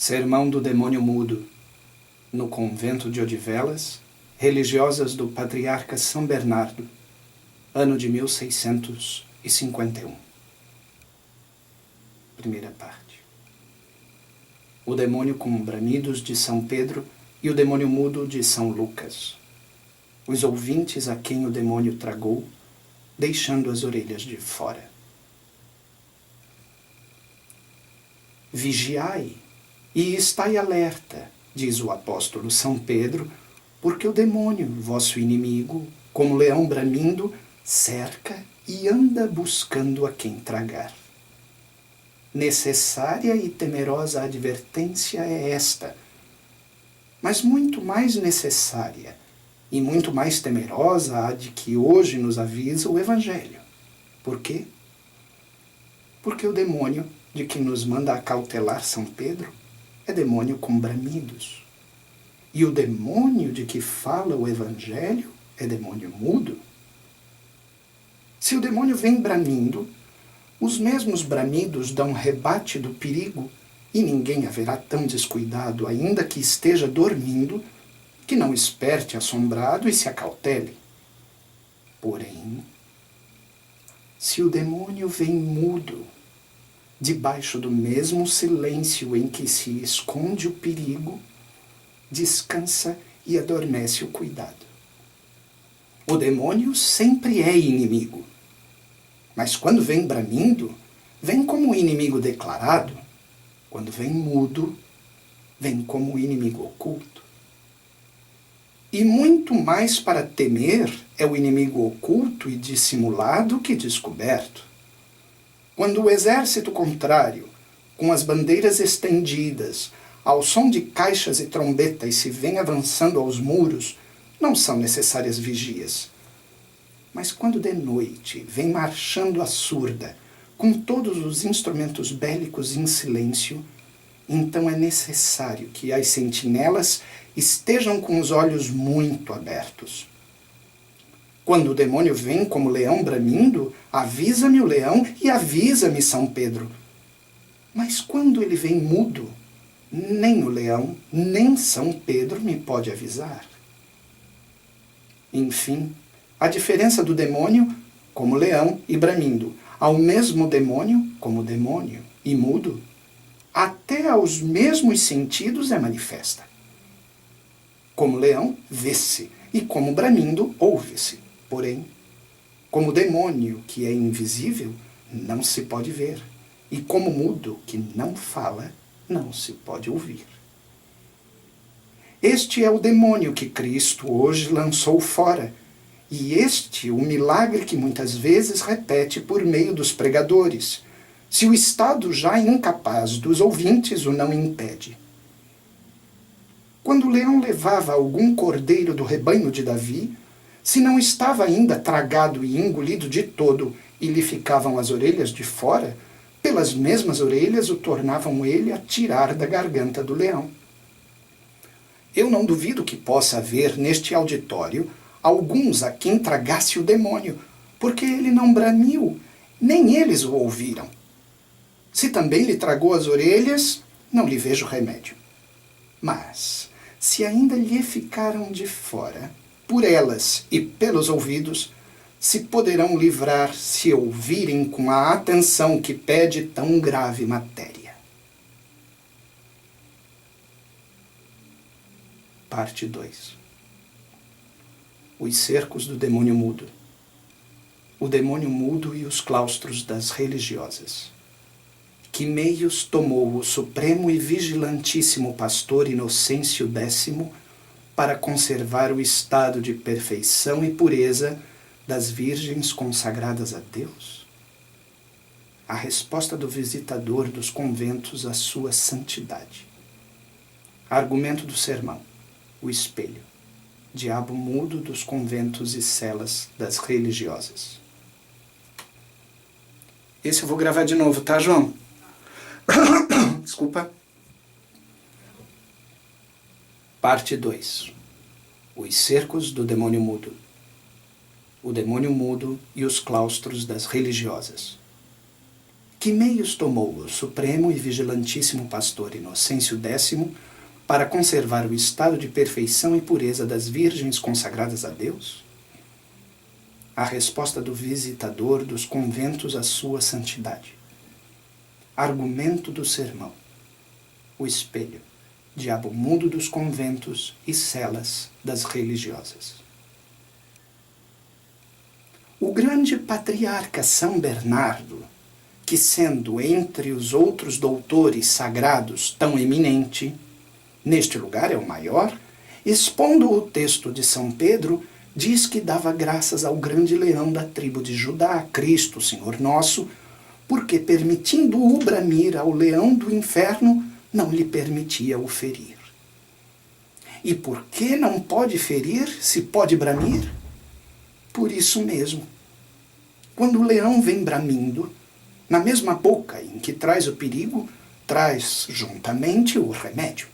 Sermão do Demônio Mudo, no convento de Odivelas, religiosas do Patriarca São Bernardo, ano de 1651. Primeira parte. O demônio com bramidos de São Pedro e o demônio mudo de São Lucas. Os ouvintes a quem o demônio tragou, deixando as orelhas de fora. Vigiai e estai alerta, diz o apóstolo São Pedro, porque o demônio, vosso inimigo, como leão bramindo, cerca e anda buscando a quem tragar. Necessária e temerosa advertência é esta, mas muito mais necessária e muito mais temerosa a de que hoje nos avisa o Evangelho. Por quê? Porque o demônio de que nos manda acautelar São Pedro é demônio com bramidos. E o demônio de que fala o Evangelho é demônio mudo. Se o demônio vem bramindo, os mesmos bramidos dão rebate do perigo e ninguém haverá tão descuidado, ainda que esteja dormindo, que não esperte assombrado e se acautele. Porém, se o demônio vem mudo, debaixo do mesmo silêncio em que se esconde o perigo, descansa e adormece o cuidado. O demônio sempre é inimigo, mas quando vem bramindo, vem como inimigo declarado. Quando vem mudo, vem como inimigo oculto. E muito mais para temer é o inimigo oculto e dissimulado que descoberto. Quando o exército contrário, com as bandeiras estendidas, ao som de caixas e trombetas se vem avançando aos muros, não são necessárias vigias. Mas quando de noite vem marchando a surda, com todos os instrumentos bélicos em silêncio, então é necessário que as sentinelas estejam com os olhos muito abertos. Quando o demônio vem como leão bramindo, avisa-me o leão e avisa-me São Pedro. Mas quando ele vem mudo, nem o leão, nem São Pedro me pode avisar. Enfim, a diferença do demônio, como leão e bramindo, ao mesmo demônio, como demônio e mudo, até aos mesmos sentidos é manifesta. Como leão, vê-se, e como bramindo, ouve-se. Porém, como demônio que é invisível, não se pode ver, e como mudo que não fala, não se pode ouvir. Este é o demônio que Cristo hoje lançou fora, e este o milagre que muitas vezes repete por meio dos pregadores, se o estado já incapaz dos ouvintes o não impede. Quando o leão levava algum cordeiro do rebanho de Davi, se não estava ainda tragado e engolido de todo e lhe ficavam as orelhas de fora, pelas mesmas orelhas o tornavam ele a tirar da garganta do leão. Eu não duvido que possa haver neste auditório alguns a quem tragasse o demônio, porque ele não bramiu, nem eles o ouviram. Se também lhe tragou as orelhas, não lhe vejo remédio. Mas, se ainda lhe ficaram de fora, por elas e pelos ouvidos, se poderão livrar se ouvirem com a atenção que pede tão grave matéria. Parte 2. Os cercos do demônio mudo. O demônio mudo e os claustros das religiosas. Que meios tomou o supremo e vigilantíssimo pastor Inocêncio X para conservar o estado de perfeição e pureza das virgens consagradas a Deus? A resposta do visitador dos conventos à sua santidade. Argumento do sermão: o espelho, diabo mudo dos conventos e celas das religiosas. Esse eu vou gravar de novo, tá, João? Desculpa. Parte 2. Os cercos do demônio mudo. O demônio mudo e os claustros das religiosas. Que meios tomou o Supremo e Vigilantíssimo Pastor Inocêncio X para conservar o estado de perfeição e pureza das virgens consagradas a Deus? A resposta do visitador dos conventos à sua santidade. Argumento do sermão. O espelho, diabo mudo dos conventos e celas das religiosas. O grande patriarca São Bernardo, que sendo entre os outros doutores sagrados tão eminente, neste lugar é o maior, expondo o texto de São Pedro, diz que dava graças ao grande leão da tribo de Judá, Cristo, Senhor nosso, porque permitindo-o bramir ao leão do inferno, não lhe permitia o ferir. E por que não pode ferir se pode bramir? Por isso mesmo. Quando o leão vem bramindo, na mesma boca em que traz o perigo, traz juntamente o remédio.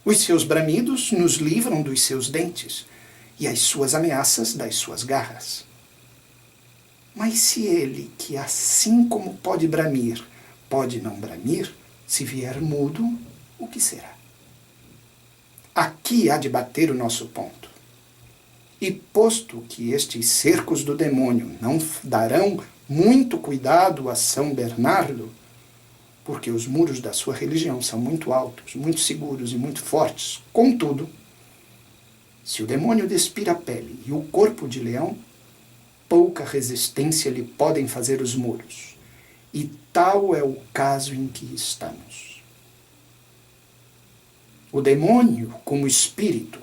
Os seus bramidos nos livram dos seus dentes e as suas ameaças das suas garras. Mas se ele, que assim como pode bramir, pode não bramir, se vier mudo, o que será? Aqui há de bater o nosso ponto. E posto que estes cercos do demônio não darão muito cuidado a São Bernardo, porque os muros da sua religião são muito altos, muito seguros e muito fortes, contudo, se o demônio despir a pele e o corpo de leão, pouca resistência lhe podem fazer os muros. E tal é o caso em que estamos. O demônio, como espírito,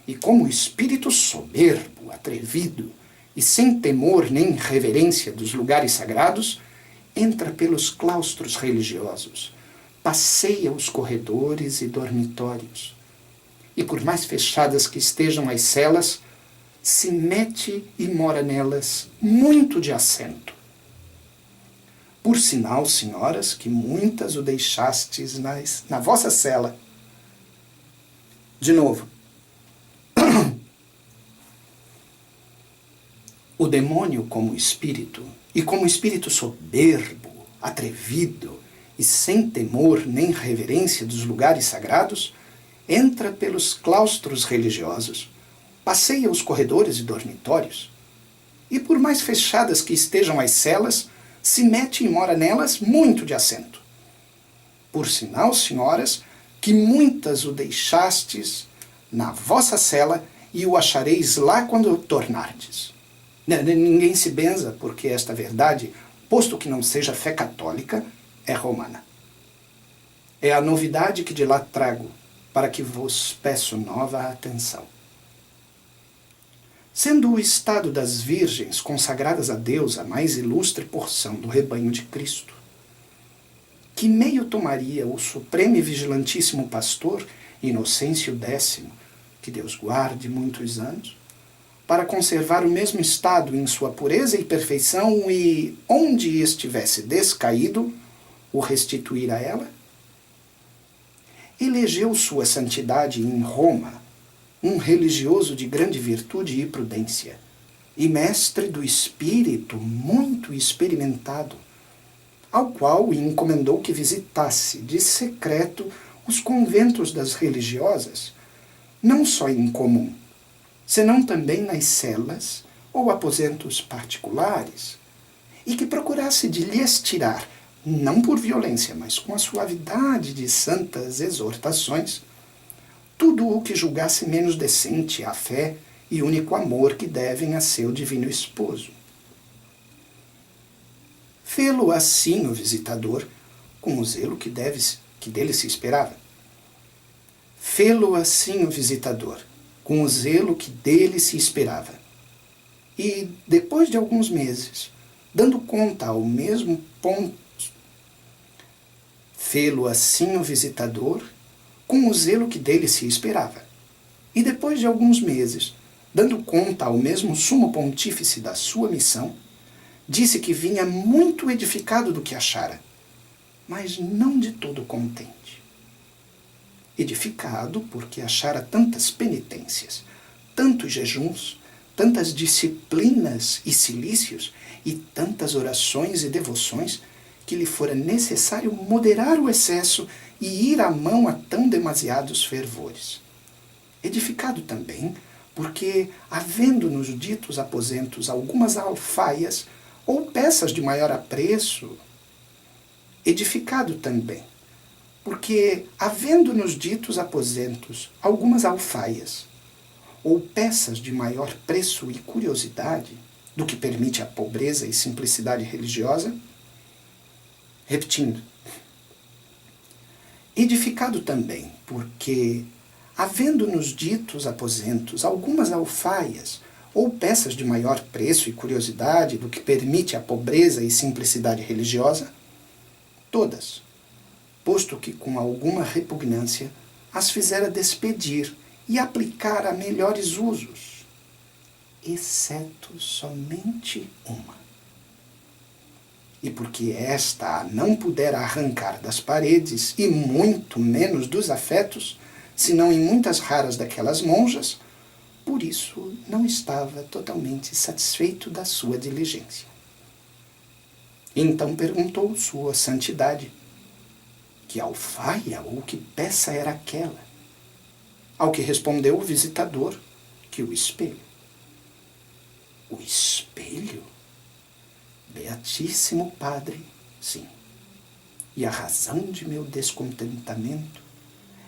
e como espírito soberbo, atrevido, e sem temor nem reverência dos lugares sagrados, entra pelos claustros religiosos, passeia os corredores e dormitórios, e por mais fechadas que estejam as celas, se mete e mora nelas muito de assento. Por sinal, senhoras, que muitas o deixastes na vossa cela. De novo. O demônio como espírito, e como espírito soberbo, atrevido e sem temor nem reverência dos lugares sagrados, entra pelos claustros religiosos, passeia os corredores e dormitórios, e por mais fechadas que estejam as celas, se mete e mora nelas muito de assento. Por sinal, senhoras, que muitas o deixastes na vossa cela e o achareis lá quando tornardes. Ninguém se benza, porque esta verdade, posto que não seja fé católica, é romana. É a novidade que de lá trago, para que vos peço nova atenção. Sendo o estado das virgens consagradas a Deus a mais ilustre porção do rebanho de Cristo, que meio tomaria o supremo e vigilantíssimo pastor Inocêncio X, que Deus guarde muitos anos, para conservar o mesmo estado em sua pureza e perfeição e, onde estivesse descaído, o restituir a ela? Elegeu sua santidade em Roma, um religioso de grande virtude e prudência, e mestre do espírito muito experimentado, ao qual encomendou que visitasse de secreto os conventos das religiosas, não só em comum, senão também nas celas ou aposentos particulares, e que procurasse de lhes tirar, não por violência, mas com a suavidade de santas exortações, tudo o que julgasse menos decente à fé e único amor que devem a seu divino esposo. Fê-lo assim o visitador, com o zelo que dele se esperava. Fê-lo assim o visitador, com o zelo que dele se esperava. E, depois de alguns meses, dando conta ao mesmo ponto, fê-lo assim o visitador, com o zelo que dele se esperava. E depois de alguns meses, dando conta ao mesmo sumo pontífice da sua missão, disse que vinha muito edificado do que achara, mas não de todo contente. Edificado porque achara tantas penitências, tantos jejuns, tantas disciplinas e cilícios, e tantas orações e devoções, que lhe fora necessário moderar o excesso e ir à mão a tão demasiados fervores. Edificado também, porque, havendo nos ditos aposentos algumas alfaias ou peças de maior apreço, edificado também, porque, havendo nos ditos aposentos algumas alfaias ou peças de maior preço e curiosidade do que permite a pobreza e simplicidade religiosa, repetindo, edificado também, porque, havendo nos ditos aposentos algumas alfaias ou peças de maior preço e curiosidade do que permite a pobreza e simplicidade religiosa, todas, posto que com alguma repugnância as fizera despedir e aplicar a melhores usos, exceto somente uma. E porque esta a não pudera arrancar das paredes, e muito menos dos afetos, senão em muitas raras daquelas monjas, por isso não estava totalmente satisfeito da sua diligência. Então perguntou sua santidade, que alfaia ou que peça era aquela? Ao que respondeu o visitador, que o espelho. O espelho? Beatíssimo Padre, sim. E a razão de meu descontentamento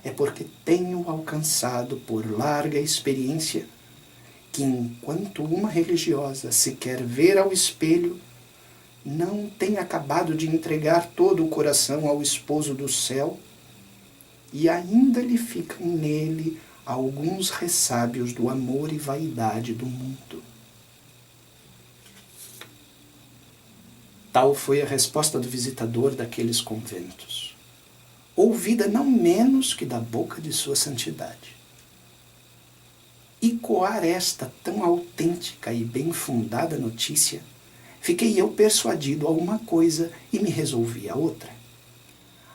é porque tenho alcançado por larga experiência que enquanto uma religiosa se quer ver ao espelho, não tem acabado de entregar todo o coração ao esposo do céu, e ainda lhe ficam nele alguns ressábios do amor e vaidade do mundo. Tal foi a resposta do visitador daqueles conventos, ouvida não menos que da boca de sua santidade. E coar esta tão autêntica e bem fundada notícia, fiquei eu persuadido a uma coisa e me resolvi a outra.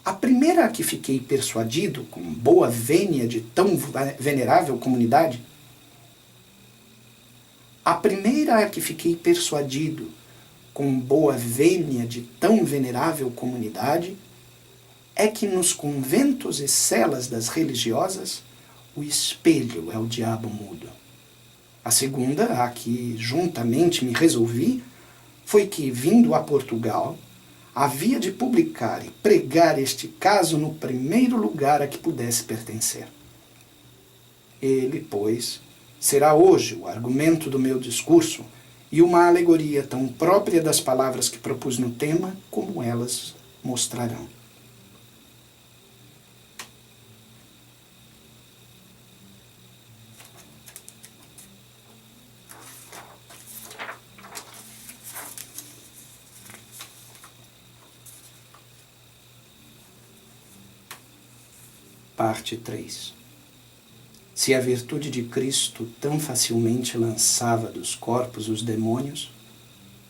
A primeira a que fiquei persuadido, com boa vênia de tão venerável comunidade, a primeira a que fiquei persuadido, com boa vênia de tão venerável comunidade, é que nos conventos e celas das religiosas, o espelho é o diabo mudo. A segunda, a que juntamente me resolvi, foi que, vindo a Portugal, havia de publicar e pregar este caso no primeiro lugar a que pudesse pertencer. Ele, pois, será hoje o argumento do meu discurso e uma alegoria tão própria das palavras que propus no tema, como elas mostrarão. Parte 3. Se a virtude de Cristo tão facilmente lançava dos corpos os demônios,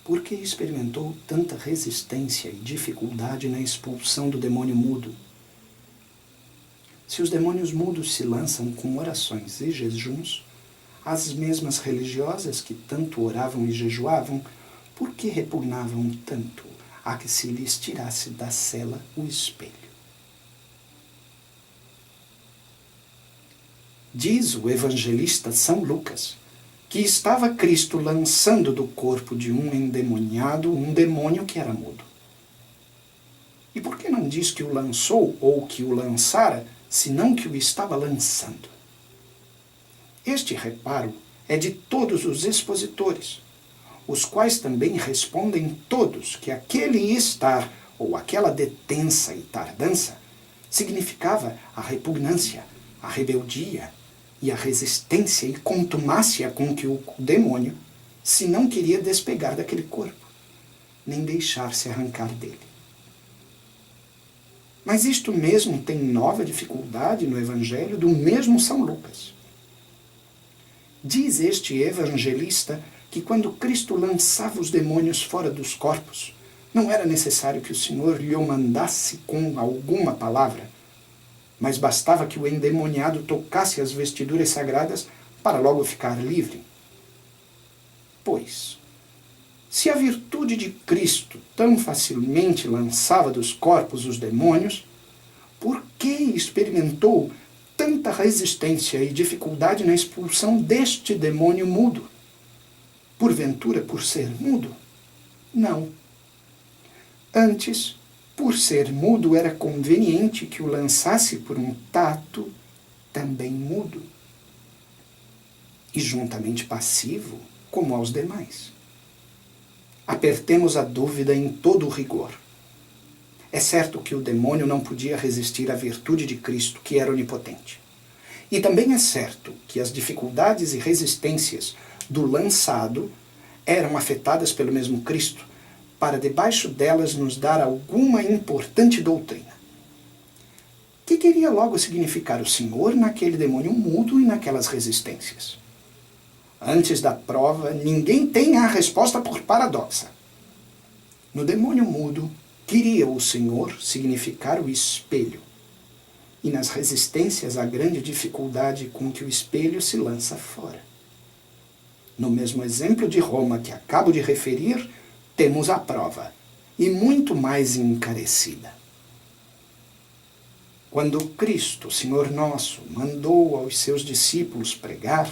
por que experimentou tanta resistência e dificuldade na expulsão do demônio mudo? Se os demônios mudos se lançam com orações e jejuns, as mesmas religiosas que tanto oravam e jejuavam, por que repugnavam tanto a que se lhes tirasse da cela o espelho? Diz o evangelista São Lucas que estava Cristo lançando do corpo de um endemoniado um demônio que era mudo. E por que não diz que o lançou ou que o lançara, senão que o estava lançando? Este reparo é de todos os expositores, os quais também respondem todos que aquele estar ou aquela detença e tardança significava a repugnância, a rebeldia e a resistência e contumácia com que o demônio se não queria despegar daquele corpo, nem deixar-se arrancar dele. Mas isto mesmo tem nova dificuldade no Evangelho do mesmo São Lucas. Diz este evangelista que quando Cristo lançava os demônios fora dos corpos, não era necessário que o Senhor lhe o mandasse com alguma palavra, mas bastava que o endemoniado tocasse as vestiduras sagradas para logo ficar livre. Pois, Se a virtude de Cristo tão facilmente lançava dos corpos os demônios, por que experimentou tanta resistência e dificuldade na expulsão deste demônio mudo? Porventura por ser mudo? Não. Antes, por ser mudo, era conveniente que o lançasse por um tato também mudo, e juntamente passivo, como aos demais. Apertemos a dúvida em todo o rigor. É certo que o demônio não podia resistir à virtude de Cristo, que era onipotente. E também é certo que as dificuldades e resistências do lançado eram afetadas pelo mesmo Cristo, para debaixo delas nos dar alguma importante doutrina. Que queria logo significar o Senhor naquele demônio mudo e naquelas resistências? Antes da prova, ninguém tem a resposta por paradoxa. No demônio mudo, queria o Senhor significar o espelho, e nas resistências a grande dificuldade com que o espelho se lança fora. No mesmo exemplo de Roma que acabo de referir, temos a prova, e muito mais encarecida. Quando Cristo, Senhor nosso, mandou aos seus discípulos pregar,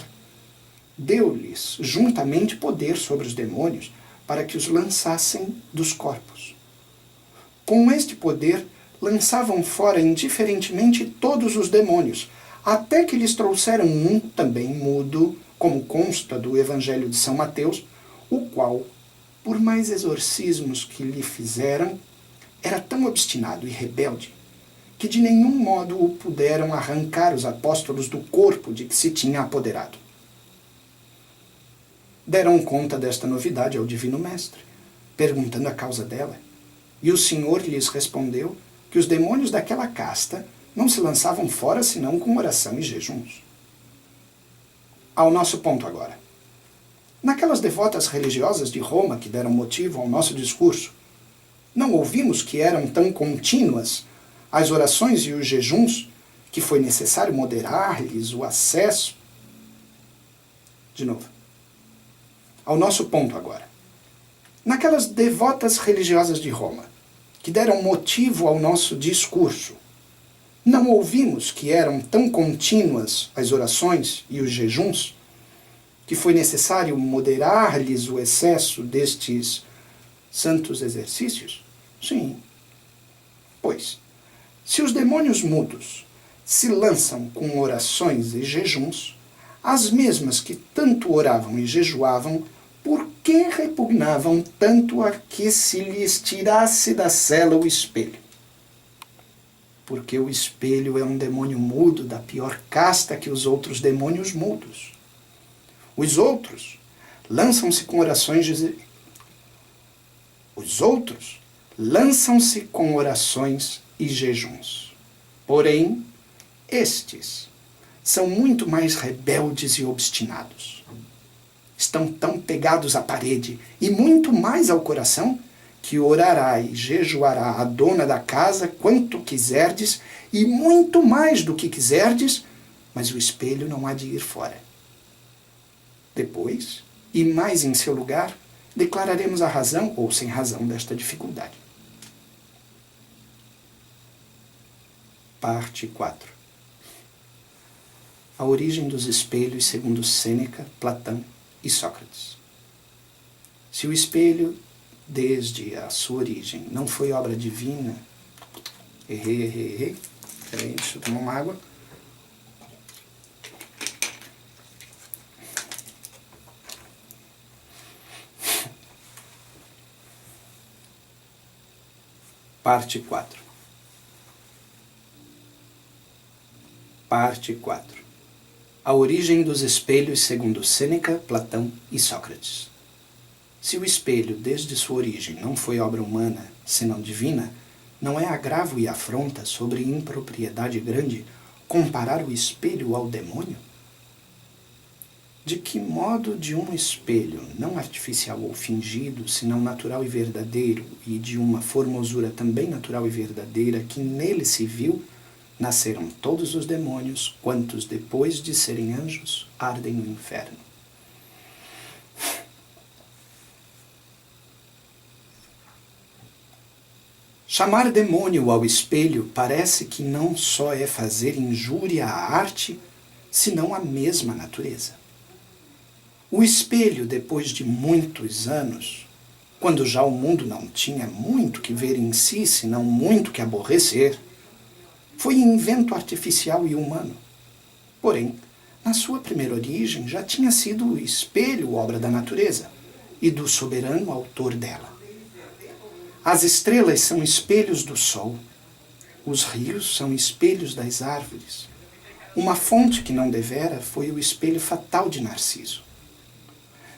deu-lhes juntamente poder sobre os demônios para que os lançassem dos corpos. Com este poder, lançavam fora indiferentemente todos os demônios, até que lhes trouxeram um, também mudo, como consta do Evangelho de São Mateus, o qual, por mais exorcismos que lhe fizeram, era tão obstinado e rebelde, que de nenhum modo o puderam arrancar os apóstolos do corpo de que se tinha apoderado. Deram conta desta novidade ao Divino Mestre, perguntando a causa dela, e o Senhor lhes respondeu que os demônios daquela casta não se lançavam fora senão com oração e jejuns. Ao nosso ponto agora. Naquelas devotas religiosas de Roma que deram motivo ao nosso discurso, não ouvimos que eram tão contínuas as orações e os jejuns que foi necessário moderar-lhes o acesso? De novo. Ao nosso ponto agora. Naquelas devotas religiosas de Roma, que deram motivo ao nosso discurso, não ouvimos que eram tão contínuas as orações e os jejuns, que foi necessário moderar-lhes o excesso destes santos exercícios? Sim. Pois, se os demônios mudos se lançam com orações e jejuns, as mesmas que tanto oravam e jejuavam, por que repugnavam tanto a que se lhes tirasse da cela o espelho? Porque o espelho é um demônio mudo da pior casta que os outros demônios mudos. Os outros lançam-se com orações e jejuns. Porém, estes são muito mais rebeldes e obstinados. Estão tão pegados à parede e muito mais ao coração que orará e jejuará a dona da casa quanto quiserdes e muito mais do que quiserdes, mas o espelho não há de ir fora. Depois, e mais em seu lugar, declararemos a razão ou sem razão desta dificuldade. Parte 4. A origem dos espelhos segundo Sêneca, Platão e Sócrates. Se o espelho, desde a sua origem, não foi obra divina... Peraí, deixa eu tomar uma água. Parte 4. Parte 4. A origem dos espelhos segundo Sêneca, Platão e Sócrates. Se o espelho, desde sua origem, não foi obra humana, senão divina, não é agravo e afronta sobre impropriedade grande comparar o espelho ao demônio? De que modo de um espelho, não artificial ou fingido, senão natural e verdadeiro, e de uma formosura também natural e verdadeira que nele se viu, nasceram todos os demônios, quantos depois de serem anjos, ardem no inferno. Chamar demônio ao espelho parece que não só é fazer injúria à arte, senão à mesma natureza. O espelho, depois de muitos anos, quando já o mundo não tinha muito que ver em si, senão muito que aborrecer, foi invento artificial e humano. Porém, na sua primeira origem já tinha sido o espelho obra da natureza e do soberano autor dela. As estrelas são espelhos do sol, os rios são espelhos das árvores. Uma fonte que não devera foi o espelho fatal de Narciso.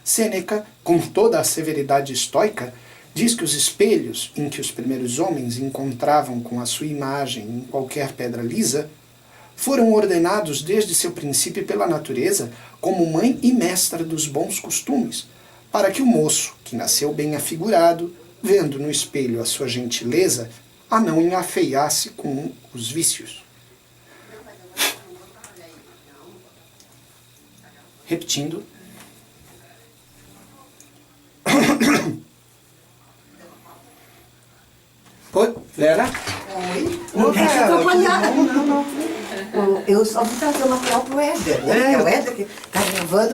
Sêneca, com toda a severidade estoica, diz que os espelhos em que os primeiros homens encontravam com a sua imagem em qualquer pedra lisa foram ordenados desde seu princípio pela natureza como mãe e mestra dos bons costumes, para que o moço, que nasceu bem afigurado, vendo no espelho a sua gentileza, a não afeiasse com os vícios. Repetindo. Oi, Vera? Oi. Não deixa eu atrapalhar. Não. Eu só vou trazer o material pro Éder, né? É o Éder que tá gravando.